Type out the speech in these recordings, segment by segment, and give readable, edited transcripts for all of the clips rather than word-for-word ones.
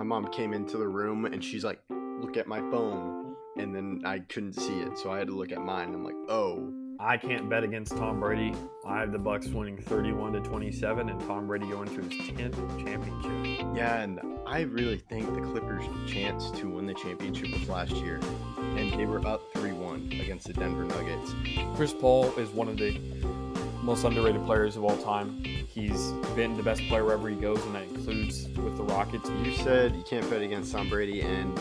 my mom came into the room and she's like, look at my phone. And then I couldn't see it, so I had to look at mine. I'm like, oh. I can't bet against Tom Brady. I have the Bucks winning 31-27 and Tom Brady going to his 10th championship. Yeah, and I really think the Clippers' chance to win the championship was last year. And they were up 3-1 against the Denver Nuggets. Chris Paul is one of the most underrated players of all time. He's been the best player wherever he goes, and that includes with the Rockets. You said you can't bet against Tom Brady, and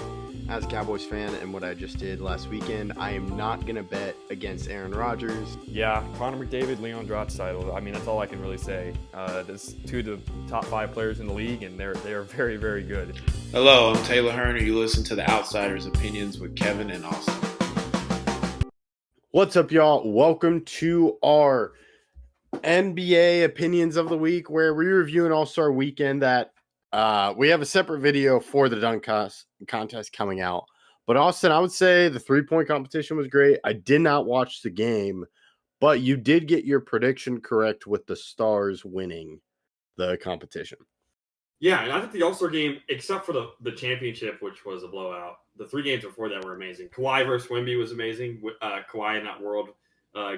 as a Cowboys fan and what I just did last weekend, I am not going to bet against Aaron Rodgers. Yeah, Connor McDavid, Leon Draisaitl. I mean, that's all I can really say. There's two of the top 5 players in the league, and they are very, very good. Hello, I'm Taylor Hearn, and you listen to The Outsiders' Opinions with Kevin and Austin. What's up, y'all? Welcome to our NBA Opinions of the Week, where we review an All-Star Weekend that we have a separate video for the dunk contest coming out. But Austin, I would say the 3-point competition was great. I did not watch the game, but you did get your prediction correct with the Stars winning the competition. Yeah, and I think the All-Star game, except for the championship, which was a blowout, the 3 games before that were amazing. Kawhi versus Wemby was amazing. Kawhi in that World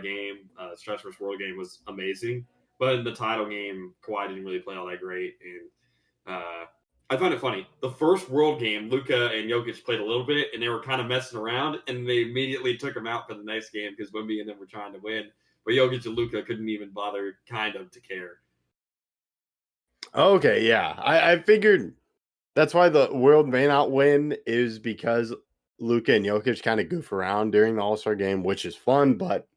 game, Stretch versus World game was amazing. But in the title game, Kawhi didn't really play all that great, and I find it funny. The first World game, Luka and Jokic played a little bit, and they were kind of messing around, and they immediately took him out for the next game because Wemby and them were trying to win. But Jokic and Luka couldn't even bother kind of to care. Okay, yeah. I figured that's why the world may not win is because Luka and Jokic kind of goof around during the All-Star game, which is fun, but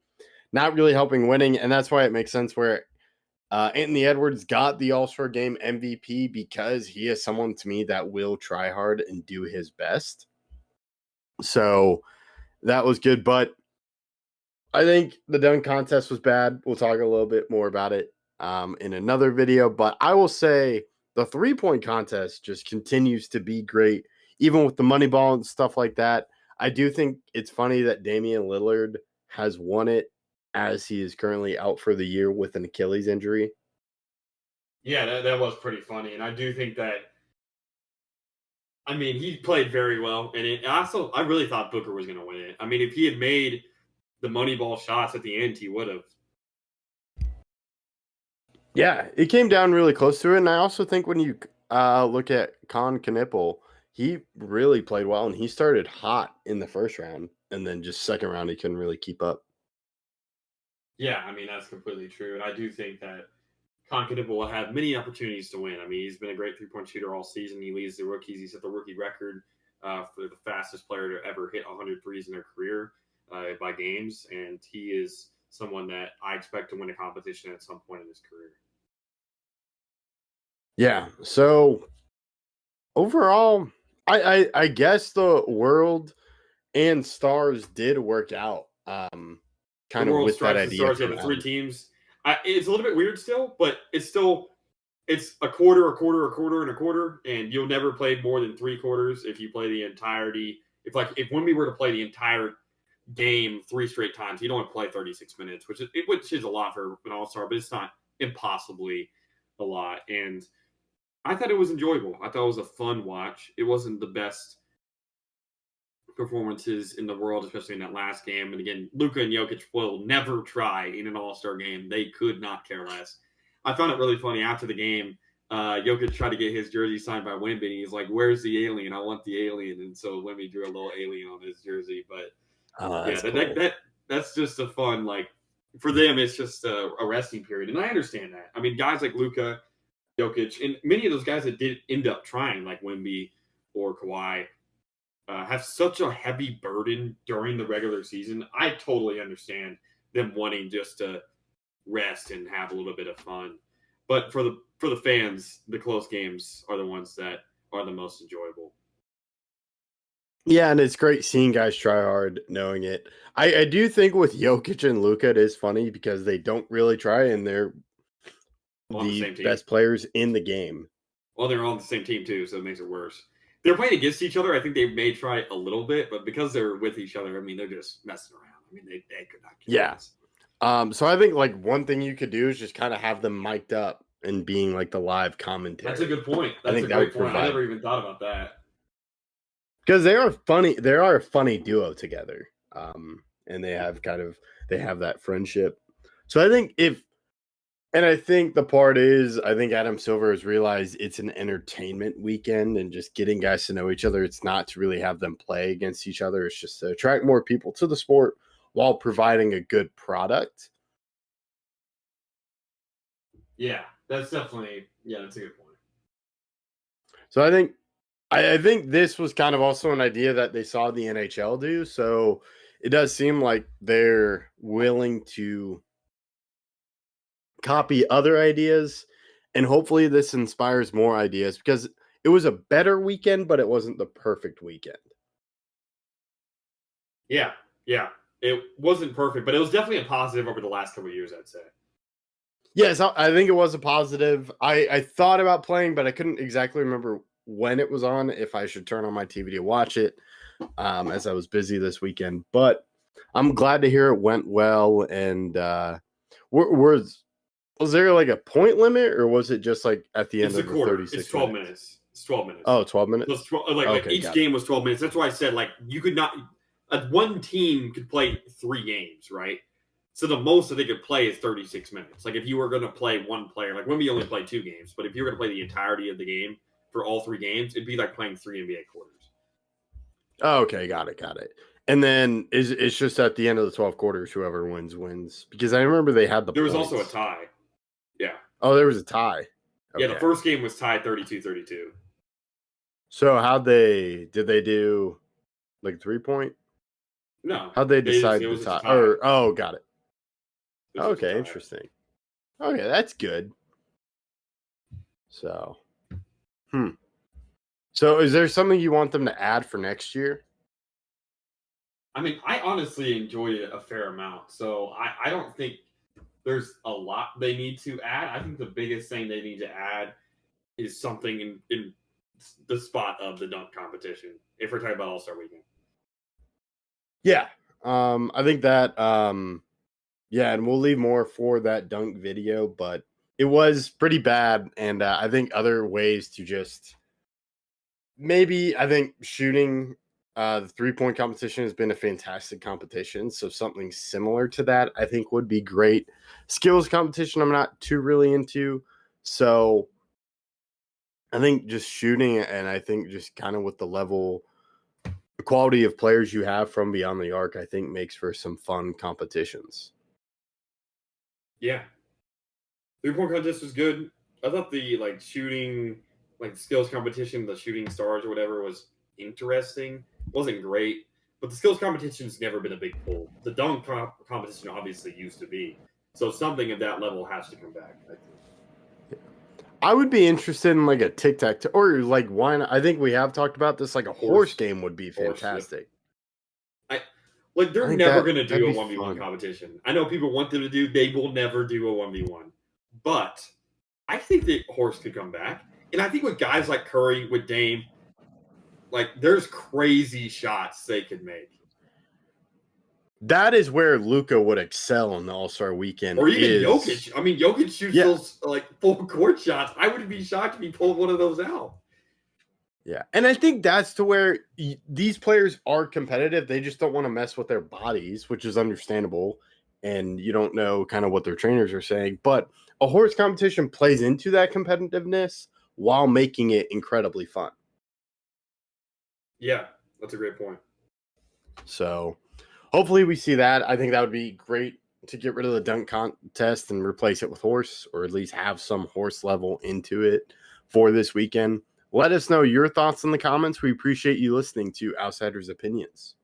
not really helping winning. And that's why it makes sense where Anthony Edwards got the All-Star Game MVP because he is someone to me that will try hard and do his best. So that was good. But I think the dunk contest was bad. We'll talk a little bit more about it in another video. But I will say the 3-point contest just continues to be great, even with the money ball and stuff like that. I do think it's funny that Damian Lillard has won it, as he is currently out for the year with an Achilles injury. Yeah, that was pretty funny. And I do think that, I mean, he played very well. And I really thought Booker was going to win it. I mean, if he had made the money ball shots at the end, he would have. Yeah, it came down really close to it. And I also think when you look at Con Knipple, he really played well. And he started hot in the first round. And then just second round, he couldn't really keep up. Yeah, I mean, that's completely true. And I do think that Concadip will have many opportunities to win. I mean, he's been a great 3-point shooter all season. He leads the rookies. He set the rookie record for the fastest player to ever hit 100 threes in their career by games. And he is someone that I expect to win a competition at some point in his career. Yeah, so overall, I guess the World and Stars did work out. Kind of with that idea. Stars, the 3 teams. It's a little bit weird still, but it's a quarter, a quarter, a quarter, and a quarter, and you'll never play more than 3 quarters if you play the entirety. If Wemby were to play the entire game 3 straight times, he'd only play 36 minutes, which is a lot for an All-Star, but it's not impossibly a lot. And I thought it was enjoyable. I thought it was a fun watch. It wasn't the best performances in the world, especially in that last game. And again, Luka and Jokic will never try in an All-Star game. They could not care less. I found it really funny after the game. Jokic tried to get his jersey signed by Wemby, and he's like, "Where's the alien? I want the alien." And so Wemby drew a little alien on his jersey. But that's just a fun, like, for them, it's just a resting period. And I understand that. I mean, guys like Luka, Jokic, and many of those guys that did end up trying, like Wemby or Kawhi, have such a heavy burden during the regular season. I totally understand them wanting just to rest and have a little bit of fun. But for the fans, the close games are the ones that are the most enjoyable. Yeah, and it's great seeing guys try hard, knowing it. I do think with Jokic and Luka, it is funny because they don't really try, and they're the best players in the game. Well, they're on the same team too, so it makes it worse. They're playing against each other. I think they may try a little bit, but because they're with each other, I mean, they're just messing around. I mean, they could not. Yeah. So I think like one thing you could do is just kind of have them mic'd up and being like the live commentary. That's a good point. I That's think a that great would point. I provide- never even thought about that. Because they are funny. They are a funny duo together. And they have that friendship. So I think I think the part is, I think Adam Silver has realized it's an entertainment weekend and just getting guys to know each other. It's not to really have them play against each other. It's just to attract more people to the sport while providing a good product. Yeah, that's definitely, that's a good point. So I think this was kind of also an idea that they saw the NHL do. So it does seem like they're willing to copy other ideas, and hopefully this inspires more ideas, because it was a better weekend, but it wasn't the perfect weekend. Yeah. It wasn't perfect, but it was definitely a positive over the last couple of years, I'd say. Yes, I think it was a positive. I thought about playing, but I couldn't exactly remember when it was on, if I should turn on my TV to watch it, as I was busy this weekend. But I'm glad to hear it went well. And was there like a point limit, or was it just like at the end It's a of the quarter. 36 It's 12 minutes? minutes. It's 12 minutes. Oh, 12 minutes? So it's 12, like each game was 12 minutes. That's why I said, like, you could not one team could play 3 games, right? So the most that they could play is 36 minutes. Like, if you were going to play one player, like when we only play 2 games, but if you were going to play the entirety of the game for all 3 games, it'd be like playing 3 NBA quarters. Oh, okay, got it. And then it's just at the end of the 12 quarters, whoever wins. Because I remember they had There was points. also a tie. Yeah. Oh, there was a tie. Yeah, the first game was tied 32-32. So did they do like 3-point? No. How'd they decide it the was tie? a tie. Got it. It was just a Okay, tie. interesting. Okay, that's good. So, So is there something you want them to add for next year? I mean, I honestly enjoyed it a fair amount. So I don't think there's a lot they need to add. I think the biggest thing they need to add is something in the spot of the dunk competition, if we're talking about All-Star Weekend. Yeah. I think that and we'll leave more for that dunk video, but it was pretty bad, and I think other ways to just I think shooting the 3-point competition has been a fantastic competition, so something similar to that I think would be great. Skills competition I'm not too really into, so I think just shooting, and I think just kind of with the quality of players you have from beyond the arc, I think makes for some fun competitions. Yeah. 3-point contest was good. I thought the shooting, skills competition, the shooting stars or whatever, was interesting. Wasn't great, but the skills competition's never been a big pull. The dunk competition obviously used to be. So something at that level has to come back, I think. I would be interested in like a tic-tac-toe, or like why not? I think we have talked about this. Like a horse game would be fantastic. They're never going to do a that'd be 1v1 fun. competition. I know people want them to do. They will never do a 1v1. But I think the horse could come back. And I think with guys like Curry, with Dame, there's crazy shots they could make. That is where Luka would excel in the All-Star Weekend. Or even Jokic. I mean, Jokic shoots those full court shots. I wouldn't be shocked if he pulled one of those out. Yeah, and I think that's to where these players are competitive. They just don't want to mess with their bodies, which is understandable. And you don't know kind of what their trainers are saying. But a horse competition plays into that competitiveness while making it incredibly fun. Yeah, that's a great point. So hopefully we see that. I think that would be great to get rid of the dunk contest and replace it with horse, or at least have some horse level into it for this weekend. Let us know your thoughts in the comments. We appreciate you listening to Outsiders Opinions.